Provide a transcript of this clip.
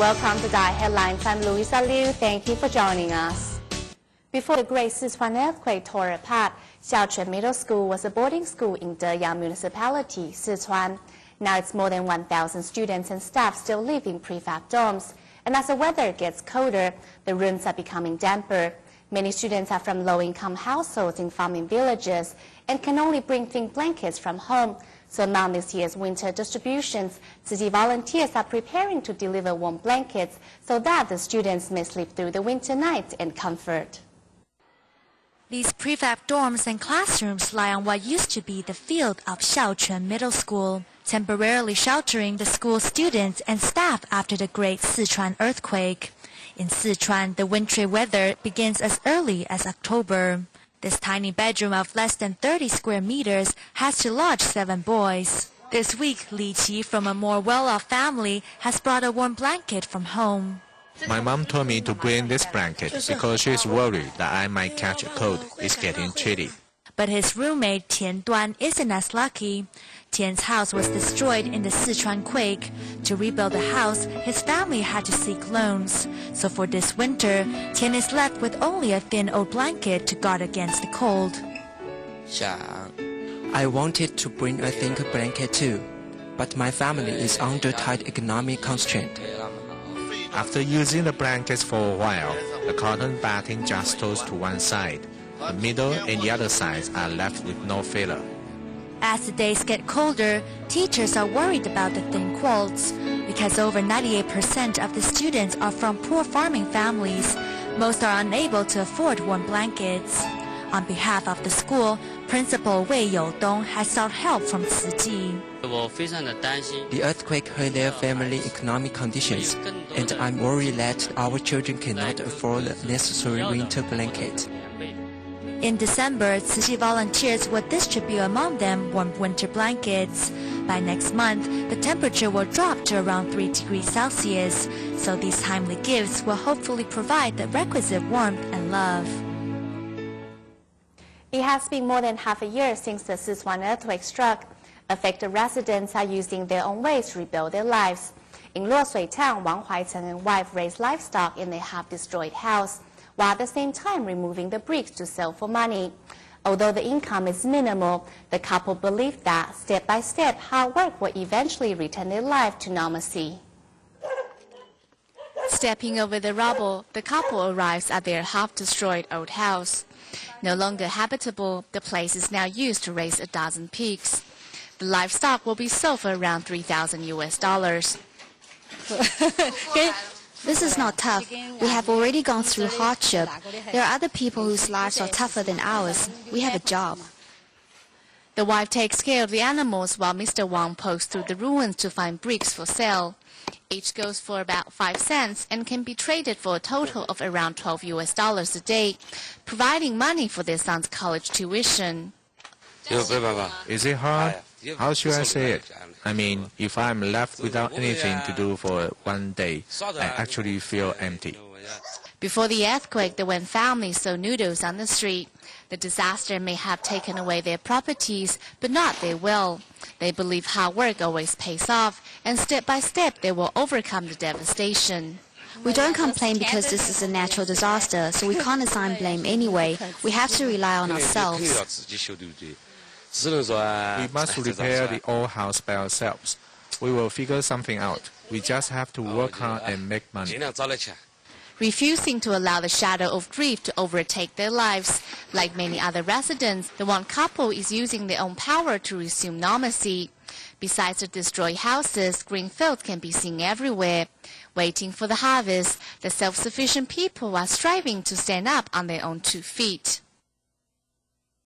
Welcome to the headlines. I'm Louisa Liu. Thank you for joining us. Before the Great Sichuan earthquake tore apart, Xiaoquan Middle School was a boarding school in Deyang Municipality, Sichuan. Now it's more than 1,000 students and staff still live in prefab dorms. And as the weather gets colder, the rooms are becoming damper. Many students are from low-income households in farming villages and can only bring thin blankets from home. So among this year's winter distributions, Tzu Chi volunteers are preparing to deliver warm blankets so that the students may sleep through the winter nights in comfort. These prefab dorms and classrooms lie on what used to be the field of Xiaoquan Middle School, temporarily sheltering the school's students and staff after the Great Sichuan earthquake. In Sichuan, the wintry weather begins as early as October. This tiny bedroom of less than 30 square meters has to lodge 7 boys. This week, Li Qi from a more well-off family has brought a warm blanket from home. My mom told me to bring this blanket because she's worried that I might catch a cold. It's getting chilly. But his roommate Tian Duan isn't as lucky. Tian's house was destroyed in the Sichuan quake. To rebuild the house, his family had to seek loans. So for this winter, Tian is left with only a thin old blanket to guard against the cold. I wanted to bring a thicker blanket too, but my family is under tight economic constraint. After using the blankets for a while, the cotton batting just toes to one side. The middle and the other sides are left with no filler. As the days get colder, teachers are worried about the thin quilts. Because over 98% of the students are from poor farming families, most are unable to afford warm blankets. On behalf of the school, Principal Wei Youdong has sought help from Tzu Chi. The earthquake hurt their family economic conditions, and I'm worried that our children cannot afford the necessary winter blanket. In December, Tzu Chi volunteers will distribute among them warm winter blankets. By next month, the temperature will drop to around 3 degrees Celsius, so these timely gifts will hopefully provide the requisite warmth and love. It has been more than half a year since the Sichuan earthquake struck. Affected residents are using their own ways to rebuild their lives. In Luosui town, Wang Huaicheng and wife raised livestock in their half-destroyed house, while at the same time removing the bricks to sell for money. Although the income is minimal, the couple believe that step by step hard work will eventually return their life to normalcy. Stepping over the rubble, the couple arrives at their half-destroyed old house. No longer habitable, the place is now used to raise 12 pigs. The livestock will be sold for around $3,000. This is not tough. We have already gone through hardship. There are other people whose lives are tougher than ours. We have a job. The wife takes care of the animals while Mr. Wang pokes through the ruins to find bricks for sale. Each goes for about 5 cents and can be traded for a total of around $12 a day, providing money for their son's college tuition. Is it hard? How should I say it? I mean, if I'm left without anything to do for one day, I actually feel empty. Before the earthquake, the Wen family sold noodles on the street. The disaster may have taken away their properties, but not their will. They believe hard work always pays off, and step by step they will overcome the devastation. We don't complain because this is a natural disaster, so we can't assign blame anyway. We have to rely on ourselves. We must repair the old house by ourselves. We will figure something out. We just have to work hard and make money. Refusing to allow the shadow of grief to overtake their lives. Like many other residents, the one couple is using their own power to resume normalcy. Besides the destroyed houses, green fields can be seen everywhere. Waiting for the harvest, the self-sufficient people are striving to stand up on their own 2 feet.